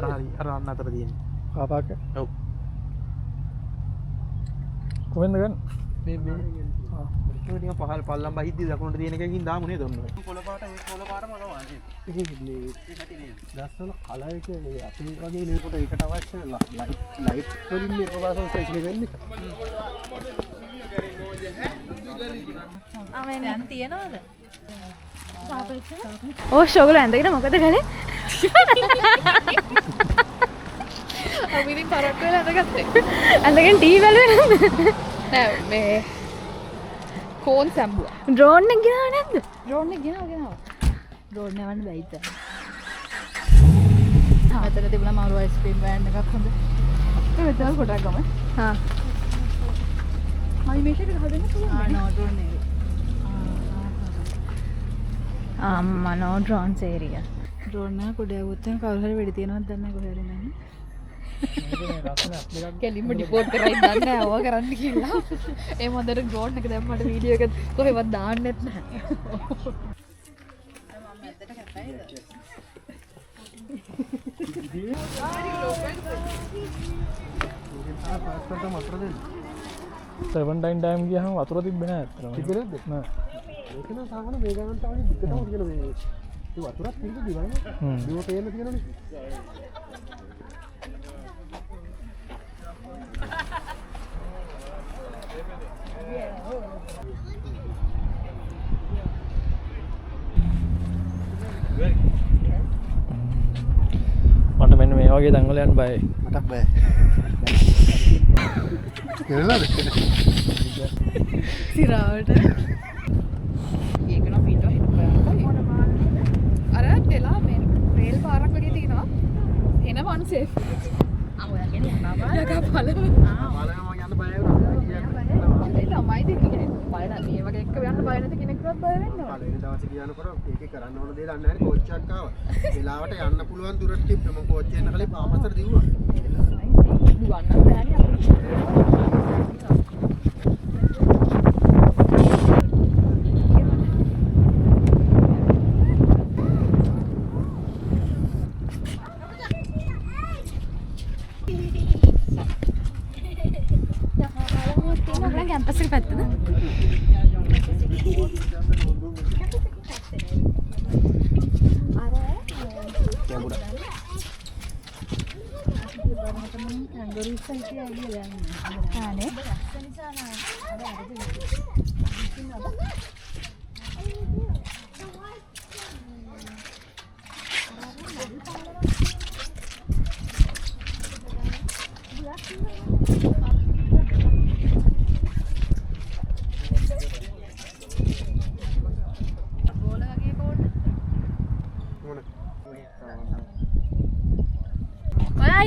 හරි අර අන්න අතර තියෙන්නේ. ආපාක. ඔව්. කොහෙන්ද ගන්න? මේ ඒක නිකන් පහල් පල්ලම් බහිද්දි දකුණට තියෙන එකකින් දාමු නේද ඔන්න. කොළ පාට මොනවා වගේ. ඉතින් මේ දස්සන කලර් එක අපේ වගේ නේකොට ඒකට අවශ්‍ය ලයිට් වලින් මේ ප්‍රවාසන ස්ටේෂන් එක වෙන්නේ. ආවෙන් යන් තියනවද? ඕ ෂෝගල ඇඳගෙන මොකද කරේ? අපි ඉතින් පරක්කු වෙලා ඇඳගත්තේ. ඇඳගෙන ටීවී බලුවේ නෑ මේ කෝන් සම්බුවා. ඩ්‍රෝන් එක ගෙනාව නැද්ද? ඩ්‍රෝන් එක ගෙනාව. ඩ්‍රෝන් යවන්න බැයිද? අතන තිබුණා මාරු අයිස්ක්‍රීම් වෑන් එකක් හොඳ. ඒ මෙතන කොටක් ගම. හා. අනිමේෂන් එක හදන්න පුළුවන්. නෝ ඩ්‍රෝන් එක. අම්මා නෝ ඩ්‍රෝන් ඒරියා. ඩ්‍රෝන් එක කොට යවුවොත් එහෙනම් කවුරු හරි වෙඩි තියනවද දන්නේ නැහැ කොහේ හරි නැහැ. කෙලින්ම ඩිපෝට් කරයි දන්නේ නැහැ ඕවා කරන්න කියලා. ඒ මොඳර ඩ්‍රෝන් එක දැම්මට වීඩියෝ එක කොහෙවත් දාන්නෙත් නැහැ. මම ඇත්තට කැපයිද? 7 ටයිම් ගියහම වතුර තිබ්බේ නැහැ අතන. තිබ්බේ නැද්ද? නෑ. ඒක නම් සාහන මේ ගමන්ට වගේ දිගටම තියෙන මේ ඒ වතුරක් තියෙන්නේ දිවන්නේ. දිව පේන්න තියෙනනේ. මට මෙන්න මේ වගේ තැන්වල යන්න බයයි. මටත් බෑ. කෙරෙලාද? සිරාවට. ඒක නම් පිටව හිට බලන්න. අර ටෙලා මේ රේල් පාරක් වගේ තියෙනවා. එන වන්සේ. ඔයා කියන්නේ යනවා බලන්න. යකා බලමු. බලම යන්න බය වුණා. ඒ තමයි දෙන්නේ. බය නැති මේ වගේ එක්ක යන්න බය නැති කෙනෙක්වත් බය වෙන්නේ නැහැ. පළවෙනි දවසේ කියනකොට ඒකේ කරන්න ඕන දේ දන්නේ නැහැ කෝච් එකක් ආවා. වෙලාවට යන්න පුළුවන් දුරට තිබ්බ මම කෝච් එන්න කලින් පාමතර දිව්වා. දුවන්න බෑනේ අපිට. कैंपस के पैसे ना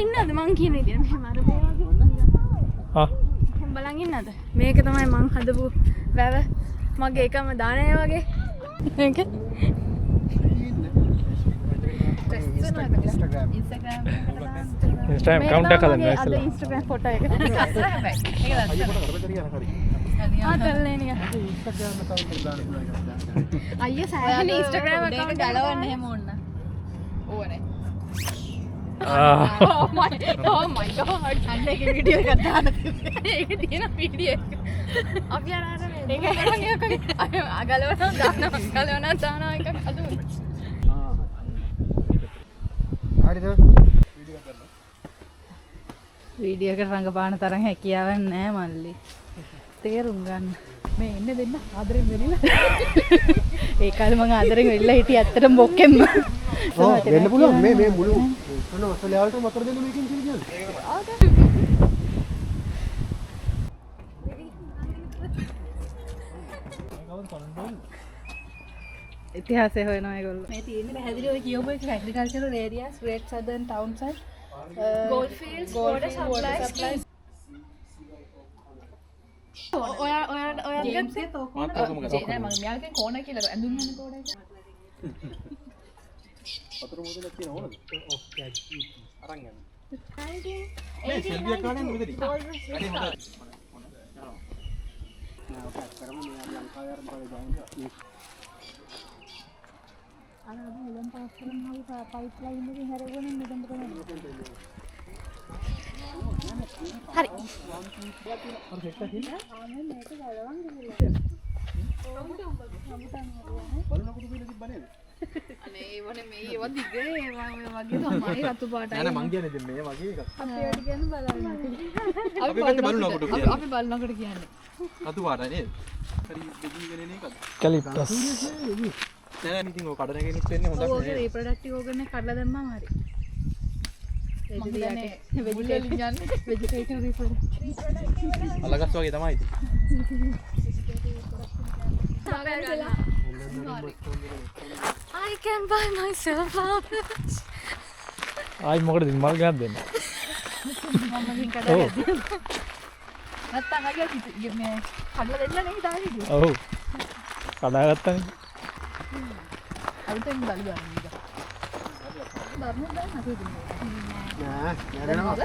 ඉන්නද මං කියන විදිහට මෙහෙම අර මේ වගේ ආ බලන් ඉන්නද මේක තමයි මං හදපු වැව මගේ එකම දාණය වගේ මේක Instagram account එකක් හදන්න අද Instagram ෆොටෝ එක ආතල්නේ නිකන් අයියා සෑහෙන Instagram account ගලවන්න එහෙම ඕන ඕනේ oh my god අන්න ඒක වීඩියෝ එකක් දාන්න තිබ්බේ ඒක තියෙන වීඩියෝ එක අපි අර ඒක ගලවනවා දානවා එකක් අදුන හරිද වීඩියෝ එකට රඟපාන තරම් හැකියාවක් නැහැ මල්ලි තේරුම් ගන්න මේ එන්න දෙන්න ආදරෙන් වෙලිලා ඒ කාලේ මම ආදරෙන් වෙලිලා හිටියේ ඇත්තටම බොක්කෙම්ම වෙන්න පුළුවන් මේ මුළු මොන ඔස්ට්‍රේලියාවට වතුර දෙන්න මේකෙන් කියන්නේ ඉතිහාසය හොයනවා ඒගොල්ලෝ මේ තියෙන්නේ පැහැදිලි ඔය කියවපු එක agricultural areas great southern town side gold fields water supplies ඔයා ගත්තේ නෑ මම මෙයාගේ කෝණ කියලා ඇඳුම් යන කෝණ එක වතුර මුදලක් තියෙන ඕනද ඔව් අරන් යන්න මේ සෙල්වියක් ගන්න මෙතන වැඩි හොඳයි කරමු මේ ලංකාවේ ආරම්භ කරලා අර හෙලන් පාස් කරන හරි පයිප් ලයින් එකකින් හැරෙගෙන මෙතනට කොහොමද? හරි. අර සෙට් එකක් ඉන්න. මේක ගලවන්න ගිහලා. බලනකොට පිළ තිබ්බ නේද? අනේ ඒවනේ මේ ඒවා දිගේ ඒවා වගේ තමයි රතු පාටයි. නෑ මං කියන්නේ දැන් මේ වගේ එකක්. අපි වැඩි කියන්නේ බලන්න. අපි පැත්තේ බලනකොට කියන්නේ. අපි බලනකොට කියන්නේ. රතු පාටයි නේද? හරි දෙකීගෙන එන එකක්. කැලිප්ටස්. නෑ ඉතින් ඔය කඩන කෙනෙක් වෙන්නේ හොඳක් ඔය නෑ. රීප්‍රොඩක්ටිව් ඕගන් එක කඩලා දැම්මම හරි. මම දන්නේ වෙජිටේරියන් යන්නේ වෙජිටේටිව් රීප්‍රොඩක්ටිව්. අලගස් වගේ තමයි ඉතින්. I can buy myself flowers. ආයි මොකටද මල් ගන්නද දෙන්න? මම ගිහින් කඩලා නැත්තම් අයියා මේ කඩලා දෙන්න නේ දාන්නේ. ඔව්. කඩාගත්තනේ. අලුතෙන් බලු ගන්න ඉතින්. බර්මුද දැන් හදේ දුන්නා. නෑ නෑනවා.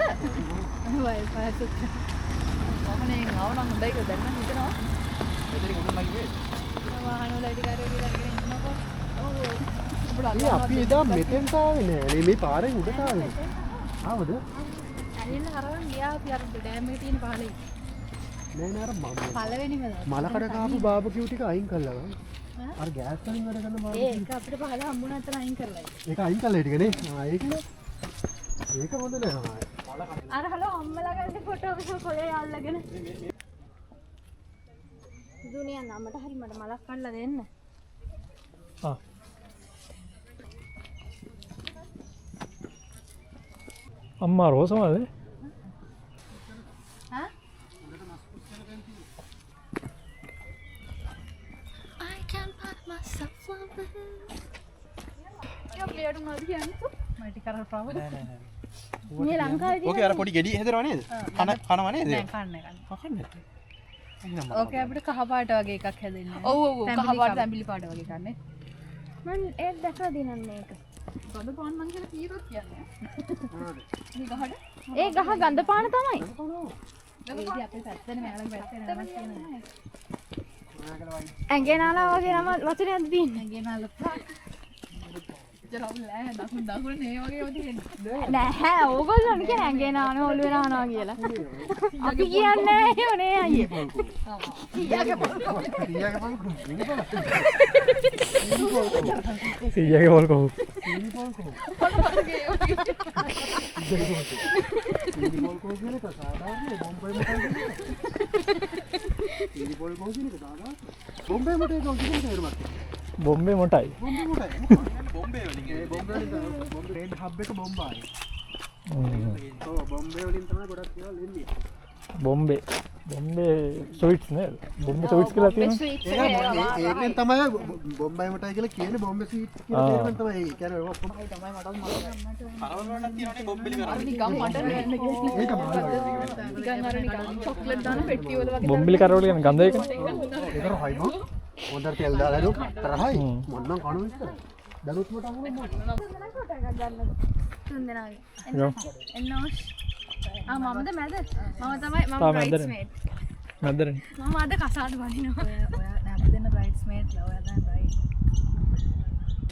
වයි පාසත්. මොහොනේ ආවනම් හොඳයි කියලා දැන් නම් හිතනවා. එතන කොහොමද මගේ? වාහන වල ඉඩ කාර්යය විතරගෙන ඉන්නකො. ඔව්. ඒ අපි එදා මෙතෙන්ට ආවේ නෑ. මේ පාරේ උඩට ආවේ. ආවද? ඇලින්න හරවන් ගියා අපි අර ඩෑම් එකේ තියෙන පාලේ. නෑ නෑ අර පළවෙනිම මලකඩ කාපු බාබකියු ටික අයින් කළා ගන්න. අර ගෑස් වලින් වැඩ කරන බාබකියු. ඒක අපිට පහල හම්බුණා අතන අයින් කරලා. ඒක අයින් කළා ටික නේ. ඒක හොඳ නෑ. අර හලෝ අම්මලා ගන්න ෆොටෝ එක කොලේ අල්ලගෙන. දුනියා නමට හරි මට මලක් කඩලා දෙන්න. ආ. අම්මා රෝසමද? හා? I can buy myself flowers. යා ප්ලේට් මොනවද කියන්නේ? මම ටික අර ප්‍රවද. නෑ නෑ නෑ. මේ ලංකාවේ ඕකේ අර පොඩි ගෙඩි හැදෙනව නේද? කනවා නේද? නෑ කන්නේ. කන්නේ. ඕකේ අපිට කහ පාට වගේ එකක් හැදෙන්නේ. ඔව් ඔව් කහ පාට තැඹිලි පාට වගේ කන්නේ. මම ඒක දැකලා දිනන්නේ මේක. ගඳ පාන් මං කියලා කීරොත් කියන්නේ. මේ ගහට? ඒ ගහ ගඳ පාන තමයි. ඒකදී අපේ පැත්තේ මෑලගේ පැත්තේ නම කියන්නේ. ඇඟේ නාලා වගේ නම වචනයක් තියෙන්නේ. ඇඟේ නාලා. ජරවලෑ දකුණ නේ වගේ වදින්නේ. නැහැ ඕගොල්ලෝ කියන්නේ ඇඟේ නාන ඔළුවේ නානවා කියලා. අපි කියන්නේ එහෙම නේ අයියේ. ඊයාගේ පොල්කෝ. සීයාගේ වල් කොහොම? බොම්බේ මොටේ කොහොමද? බොම්බේ මොටයි. බොම්බේ වලින් ඒ බොම්බේ වලින් බොම්බේ රේඩ් හබ් එක බොම්බායි. ඔව් බොම්බේ වලින් තමයි ගොඩක් දේවල් එන්නේ. බොම්බේ ස්වීට්ස් නේද? බොම්බේ ස්වීට්ස් කියලා තියෙනවා. ඒකෙන් තමයි බොම්බයි මොටයි කියලා කියන්නේ බොම්බේ ස්වීට් කියලා තේරුම් තමයි. ඒ කියන්නේ ඔක්කොම තමයි මටත් මතක. කරවල වලට තියෙනනේ බොම්බෙලි කරන්නේ. නිකන් මට නෑ ඒක නිකන් අර නිකන් චොක්ලට් දාන පෙට්ටිය වල වගේ. බොම්බෙලි කරවල කියන්නේ ගඳ එක. ඒක රහයි නෝ. හොඳට තෙල් දාලා දුක් රහයි. මොන්නම් කණු විතර. දලුත් මට අහුනේ මොකද? තුන් දෙනාගේ. යෝ. එන්නෝස්. මමද මැද? මම තමයි මම බ්‍රයිඩ්ස්මේඩ්. මැදරනේ. මම අද කසාද වදිනවා. ඔයා අපි දෙන්න බ්‍රයිඩ්ස්මේඩ්ලා ඔයා තමයි බ්‍රයිඩ්.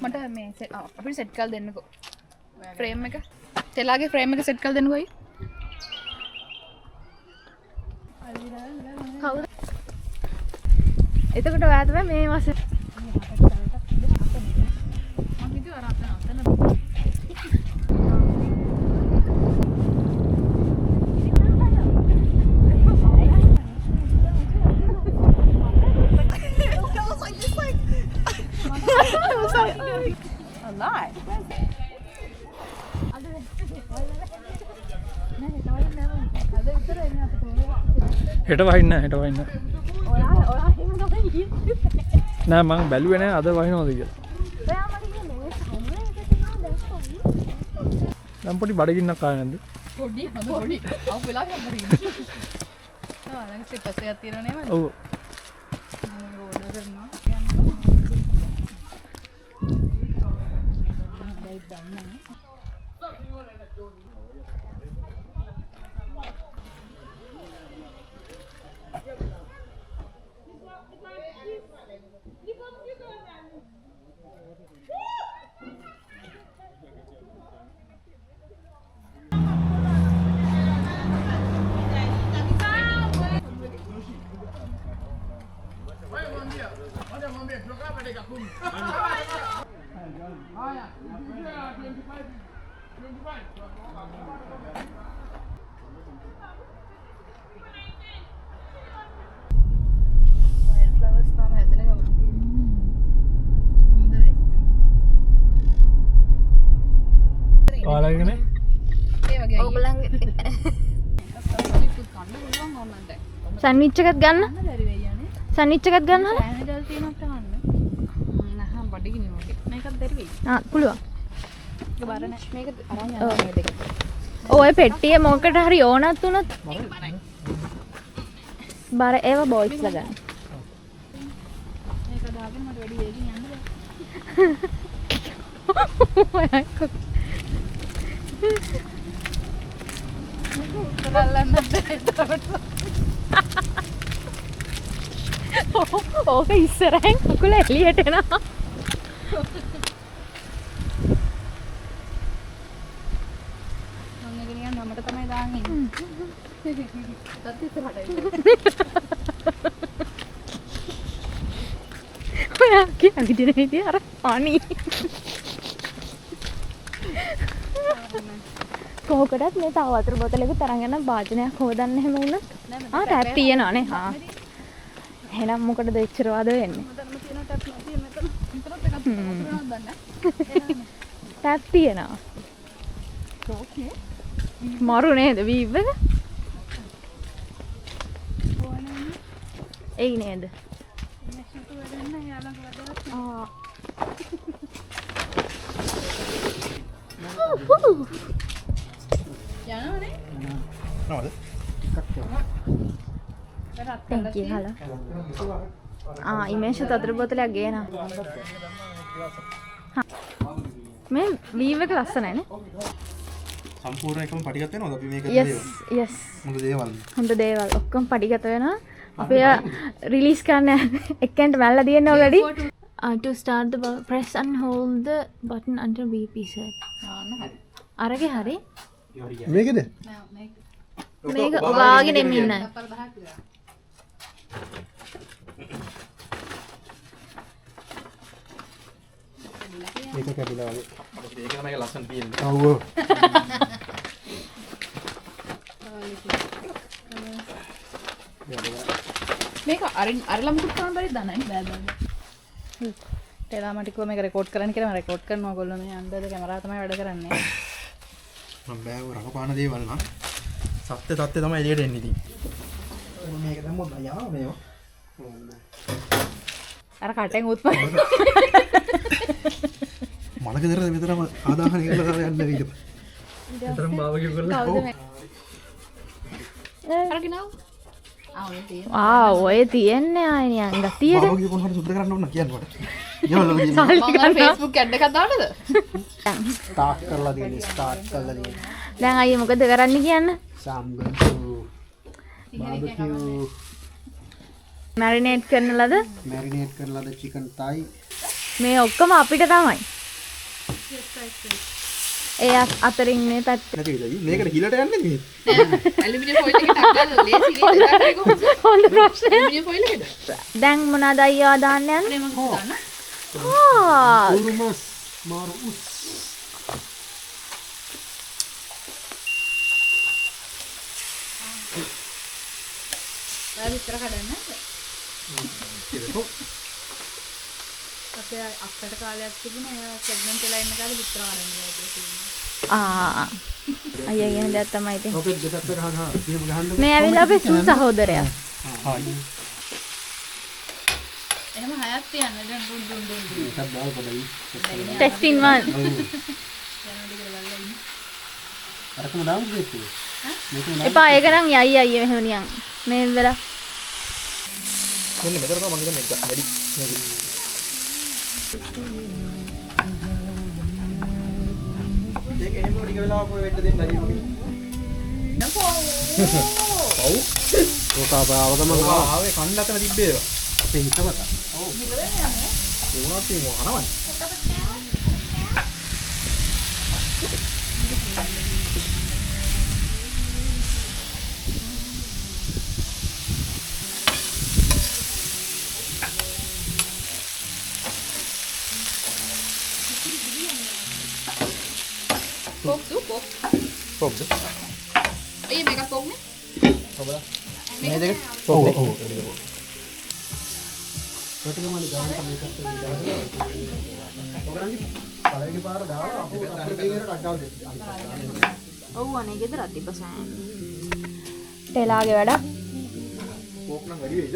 මට මේ අපිට සෙට් කරලා දෙන්නකෝ. ෆ්‍රේම් එක. තෙලාගේ ෆ්‍රේම් එක සෙට් කරලා දෙන්නකෝ අයි. කවුද? එතකොට ඔයා තමයි මේ මාසේ මම හිතුවා අර අතන හෙට වහින්න නෑ මං බැලුවේ නෑ අද වහිනවද කියලා. දැන් පොඩි බඩගින්නක් ආවේ නැද්ද? පොඩි පොඩි අවු වෙලා ගන්න. ළඟ ස්ටිප්ස් එකක් තියෙනවා නේද? ඔව්. ඕඩර් කරනවා. flowers තමයි එතන ගමන් තියෙන්නේ. ඔයාලගේනේ ඒ වගේ ඕගොල්ලන්ගේ ඉක්කුත් කන්න පුළුවන් ඕනනම් දැන්. සැන්ඩ්විච් එකක් ගන්න. බැරි වෙයි යන්නේ. සැන්ඩ්විච් එකක් ගන්න. ඇනඩල් තියෙනත් ගන්න. නහම් බඩගිනි වගේ. මේකත් බැරි වෙයි. ආ පුළුවන්. ඒක බර නැහැ. මේක අරන් යන්න මේ දෙක. ඔය පෙට්ටිය මොකට හරි ඕනත් උනොත් බර ඒව බෝයිස්ලා ගන්න. මේක දාගෙන මට වැඩි වේගින් යන්න බෑ. ඕක ඉස්සරහෙන් කුකුල එළියට එනවා. මම එක නිකන් නමට තමයි දාන් ඉන්නේ. තත් ඉස්සරහට එන්න. ඔයා කියන්නේ විදිය අර අනි. කොහොකටත් මේ තව වතුර බෝතලයක තරන් යන භාජනයක් හොදන්න හැම වුණත් ආ ටැප් තියෙනවානේ. ආ එහෙනම් මොකටද එච්චර වාද වෙන්නේ? මෙතනම තියෙන ටැප් තියෙන මෙතන. මෙතනත් එකක් වතුරනවද දන්නේ ටැප් තියෙනවා. ඕකේ. මරු නේද වීව් එක? එයි නේද? මේක වැඩන්න යාළඟ වැඩ. ආ යනවනේ. නේද? thank you hello. ඉමේෂ් වතුර බෝතලයක් ගේනවා. මේ වීව් එක ලස්සනයි නේ? සම්පූර්ණ එකම පටිගත වෙනවද අපි මේක yes yes මොකද දේවල් හොඳ දේවල් ඔක්කොම පටිගත වෙනවා. අපි රිලීස් කරන්න එකෙන්ට මැල්ල තියෙන already. To start the press and hold the button until BP set. ආන්න හරි. අරගේ හරි. මේකද නෑ මේක. මේක ඔයාගෙන එමින් නැහැ. අපර 10ක් විතර. මේක කැපිලා වගේ ඒක තමයි ලස්සන තියෙන්නේ. ඔව් මේක අරලා මුකුත් කරන්න බැරිද දන්නේ බෑ බෑ. එලා මට කිව්වා මේක රෙකෝඩ් කරන්න කියලා මම රෙකෝඩ් කරනවා ඔයගොල්ලෝ මේ අnder කැමරාව තමයි වැඩ කරන්නේ. මම බෑ ඔය රඟපාන දේවල් නම් සත්‍ය තත්ත්වය තමයි එළියට එන්නේ ඉතින් මේක දැම්මොත් අයියා මේව අර කටෙන් උත්පත් මලක දරද මෙතරම ආදාහනය කරලා දාලා යන්න ඊට විතරම බාවගේ කරලා කවුද මේ? අරගෙන ආව. ඔය තියෙන. ඔය තියන්නේ ආයෙ නිකන් ගතියට. බාවගේ කොහොමද සුද්ධ කරන්න ඕන කියන්න මට යවලා මම Facebook ඇඩ් එකක් දාන්නද? ස්ටාර්ට් කරලා දෙන්නේ ස්ටාර්ට් කරලා දෙන්නේ දැන් අයියේ මොකද කරන්න කියන්න? සම්බන්තු බාබකියු මැරිනේට් කරන ලද මැරිනේට් කරලාද චිකන් තයි මේ ඔක්කොම අපිට තමයි. ඒ අතරින් මේ පැත්ත නැති වෙලයි මේකට හිලට යන්නේ නේ ඇලුමිනියම් ෆොයිල් එකකට අක්කලා ලේසි නේද? හොඳ ප්‍රශ්නයක්. ඇලුමිනියම් ෆොයිල් එකද? දැන් මොනවද අයියා දාන්න යන්නේ? නේ මම දාන්න. උරුමස් මාරු උස් ඔයා විතර කඩන්නේ නැද්ද? කියලා අපේ අක්කට කාලයක් තිබුණා එයා ප්‍රෙග්නන්ට් වෙලා ඉන්න කාලේ විතර කඩන්නේ කියලා. අයියා කියන දේ තමයි ඉතින්. ඔකේ දෙකක් ගහනවා එහෙම ගහන්න මේ ඇවිල්ලා අපේ සූ සහෝදරයා. හායි එහෙම හයක් තියන්න දැන් දුන්. එකක් දාලා පොඩයි ටෙස්ටින් 1. අරකම දාමු දෙන්නේ මේක එපා ඒක නම් යයි අයියේ මෙහෙම නියන්. මේ වෙලා මෙන්න මෙතන තමයි මම කියන්නේ වැඩි මේක එහෙම ටික වෙලාවක් ඔය වෙන්න දෙන්න අයියෝ නකෝ. ඔව් ආවගම ආවේ කන්න අතන තිබ්බේ ඒවා. අපේ හිතවත ඒ වුණාත් මේ මොනවද? පොක්. පොක්ද? අයියේ මේක පොක්නේ. මේ දෙක ඔව් ඔව්. ප්‍රතිගමන ගානට මේකත් ඔයගොල්ලන්ගේ පළවෙනි පාර දාලා අපේ දෙවියන්ට අඩාව දෙන්න. ඔව් අනේ ගෙදරක් තිබ්බසෑ. ටෙලාගේ වැඩක්. කෝක් නම් වැඩි වෙයිද?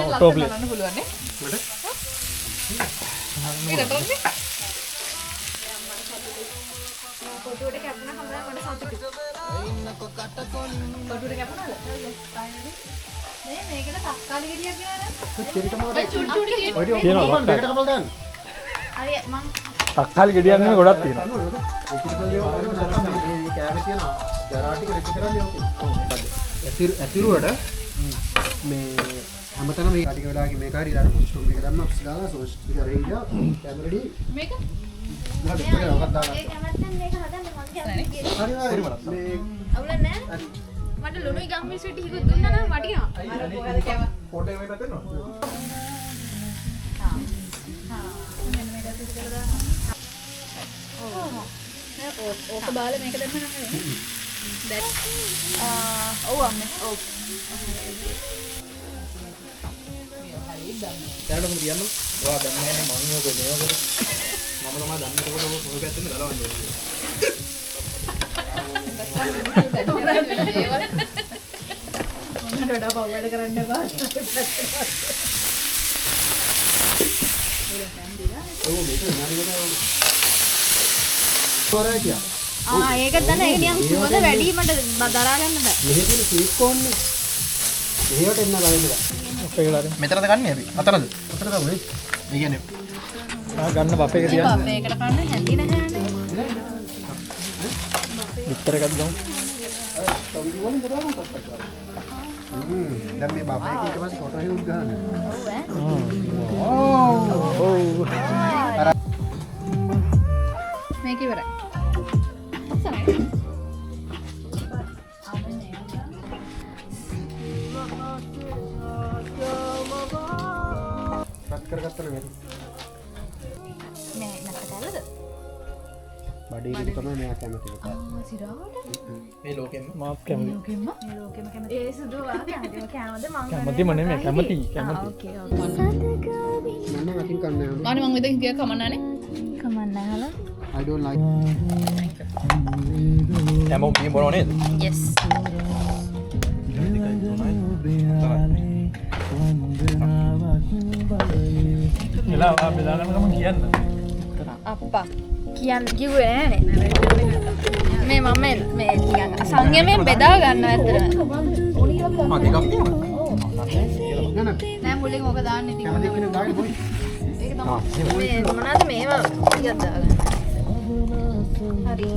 Auto play. බලන්න පුළුවන් නේ. මට මේ රටන්නේ. කොටුවට කැපුණා හැමදාම මට සතුටුයි. කොටුවට කැපුණාද? මේ මේකට තක්කාලි ගෙඩියක් ගියාද? චෙරික මාඩේ චුටි චුටි තියෙන. ඔය ටික තියෙනවා, ඔක්කොම දෙකට කපලා දාන්න. හරි මං තක්කාලි ගෙඩියක් නෙමෙයි ගොඩක් තියෙනවා. ඒ කෑමේ තියෙන ජරාටික රෙකි කරන්නේ ඕකේ. ඇතිරුවට මේ හැමතැනම මේ කටික වෙලාවක මේක හරි ඊළඟ ස්ටෝම් එක දැම්ම අප්ස් දාලා සෝස් ටික රෙයිලා කැමරේඩි මේක නේද ඉතින් ඔකක් දාලා ඒ කැමැත්තෙන් මේක හදන්න මං කියන්නේ. හරි හරි මේ අවුල නැහැ. මට ලුණුයි ගම්මිස් ටිකකුත් දුන්නා නම් වටිනවා. ෆොටෝ එකක් ගන්නවා ඕක බාල මේක දැම්ම නම් නෙවෙයි. ඔව් අම්මේ. ඔව්. දැනට මොකද කියන්න? ඔයා දන්නේ නැහැ මම ඕක මේවා කරේ. මම තමයි දන්නේ ඒකට ඔය පැත්තෙන් ගලවන්න ඕනේ. මොනට වඩා පව් වැඩ කරන්න එපා. ඔව් මේක නාරියට වරයි කිය. ඒක දන්න ඒක නිකන් සුවඳ වැඩි මට දරා ගන්න බෑ. මෙහෙ තියෙන ස්වීට් කෝන්නේ. මෙහෙට එන්න ගන්න බෑ. අපේ ගාලා. මෙතනද ගන්නේ අපි? අතරද? අතර ගමු. ඒ කියන්නේ ගන්න බෆේ එක තියන්න. මේකට කන්න හැදි නැහැනේ. විතර එකක් ගමු. දැන් මේ බබා එක ඊට පස්සේ ෆොටෝ එකක් ගන්න. ඔව්. මේක ඉවරයි. කට් කරගත්තා නේ. නෑ නැත්තකලද? බඩේ ඉන්න තමයි මෙයා කැමති. සිරාවට මේ ලෝකෙම මාත් කැමති. ලෝකෙම මේ ලෝකෙම කැමති. ඒ සුදු වා කැමති. කැමද මං කැමතිම නෙමෙයි කැමති. ඕකේ මම වටින් කන්නේ නැහැ. අනේ මං ඉතින් කිය කමන්නනේ. කමන්න හලා. I don't like. හැමෝම බීම් බොනව නේද? yes එලා ආ බෙදාගන්න ගමන් කියන්න. අප්පා කියන්න කිව්වේ නෑනේ මේ මම මේ නිකන් සංයමයෙන් බෙදා ගන්න ඇත්තටම මා දෙකක් තියෙනවා. නෑ නෑ. නෑ මුලින් ඕක දාන්න ඉතින් කැමති කෙනෙක් දාගෙන පොයි. ඒක තමයි මේ මොනවාද මේවා ටිකක් දාගන්න හරි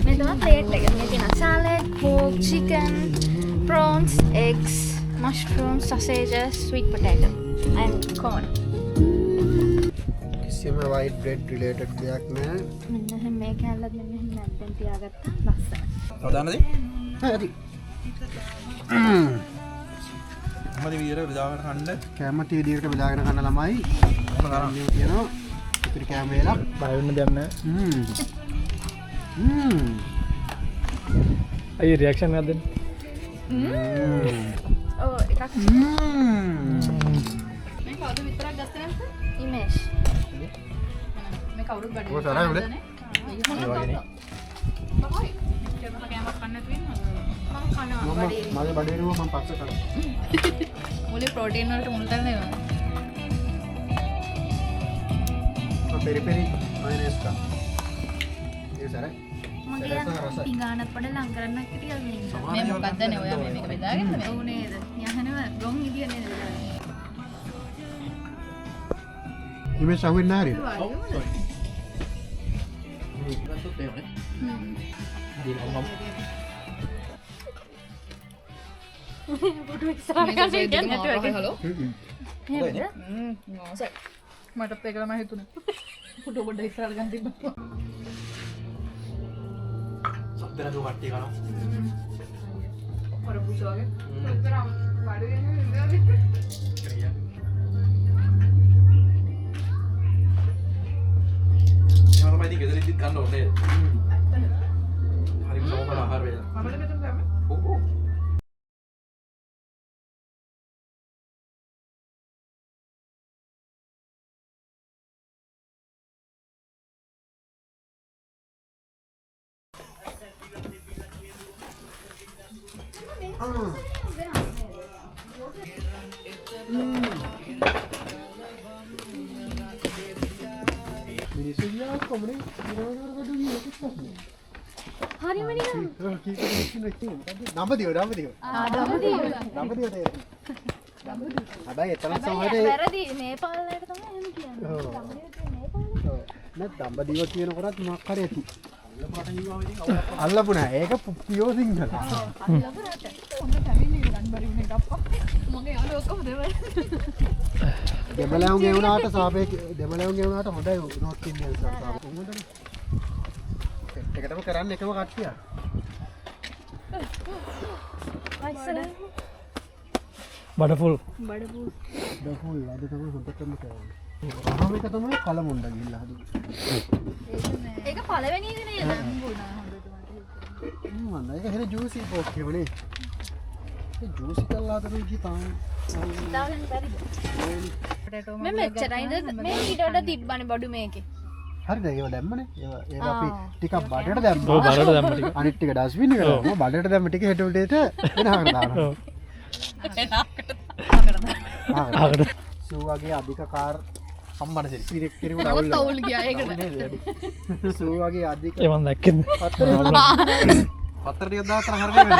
මේ තමයි ප්ලේට් එක මේ තියෙන salad pork chicken prawns eggs mushrooms sausages sweet potato and corn කිසිම white bread related දෙයක් නෑ. මෙන්න මේ කැල්ලත් මෙන්න නැත්තෙන් තියාගත්තා ලස්සන සදානද? හරි හරි. මොකද විදියට බෙදාගෙන කන්න? කැමති විදියට බෙදාගෙන කන්න ළමයි. මොකද කියනවා? ඉතින් කැම වේලා. බය වෙන්න දෙයක් නැහැ. අයියේ රියැක්ෂන් එකක් දෙන්න. ඔව් එකක් මේ කවුද විතරක් ගත්තේ නැද්ද ඉමේජ් මේ කවුරුත් බඩේ ඔය තරයි උඩ. මේක මොනවද බබයි මෙච්චරම කෑමක් කන්න නැතුව ඉන්නවද මම කනවා බඩේ මගේ බඩේ නුව මම පස්සේ කරා. මුලේ ප්‍රෝටීන් වලට මුල් තැන දෙනවා පෙරි පෙරි මයනස් කා. ඒ සරයි. මගේ ඉංගාන පොඩ ලං කරන්න කිටියල් මේ මේ මොකක්ද නේ ඔයා මේක බෙදාගෙන මේ ඔව් නේද යහනව රොන් ඉදිය නේද ඉමේජ් අහුවෙන්නේ නැහැ හරියට. පොඩු ඉස්සරහ ගන්න කියන්නේ නැතුව හලෝ එහෙමද මට පෙකලම හිතුනේ ෆොටෝ පොඩ්ඩක් ඉස්සරහට ගන්න තිබ්බා මත්තර දු කට්ටිය කරනවා. පොර පුසෝගේ. හ්ම්. උතරම් බඩේ ඉන්නේ. ක්‍රියා. එහෙම තමයි ඉතින් ගෙදරින්දිත් ගන්න ඕනේ. හරිම සෝමන ආහාර වේලා. මමද මෙතන ගමු. ඔව් ඔව්. මිනිස්සු ගියා කොමනේ ඉරවනකට ගියේ කිව්වද? හරිම නිකන් දඹදිව දඹදිව හැබැයි එතන සමහරට වැරදි නේපාලයට තමයි එහෙම කියන්නේ. නේද දඹදිව කියනකොටත් මොකක් හරි ඇති. අල්ලපු නෑ ඒක පියෝ සිංහල. අල්ලපු රට. ඔන්න ෆැමිලි ගන්න බැරි වුණේ ගප්පා. මගේ යාළුවෝ ඔක්කොම දෙවල්. දෙමළවුන්ගේ වුණාට සාපේක්ෂ දෙමළවුන්ගේ වුණාට හොඳයි නෝට් ඉන්දියන් සාපේක්ෂ. කොහොමද? එකටම කරන්නේ එකම කට්ටිය. බඩෆුල්. දකුල් අද තමයි හොඳටම කරන්නේ. අහම එක තමයි කලමුණ්ඩ ගිහිල්ලා හදුවේ. ඒක පළවෙනි එක නේද? මම ඒක හෙන ජූසි පොක් කියවනේ. ඒ ජූසි කළා හදන කී තාම දාන්න බැරිද? මේ මෙච්චරයිද මේ ඊට වඩා තිබ්බනේ බඩු මේකේ. හරිද ඒව දැම්මනේ ඒව අපි ටිකක් බඩට දැම්මා. ඔව් බඩට දැම්ම ටික. අනිත් ටික ඩස්බින් එකට දැම්මා. බඩට දැම්ම ටික හෙට උඩේට වෙනහකට දානවා. ඔව්. ආකට සූ වගේ අධික කාර් හම්බන සෙල් පිරෙක් කෙනෙකුට අවුල් තවුල් ගියා ඒකට. සූ වගේ අධික ඒ මන් දැක්කෙද? පත්තර ටිකක් දාලා කරන හරියන්නේ.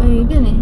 ඒකනේ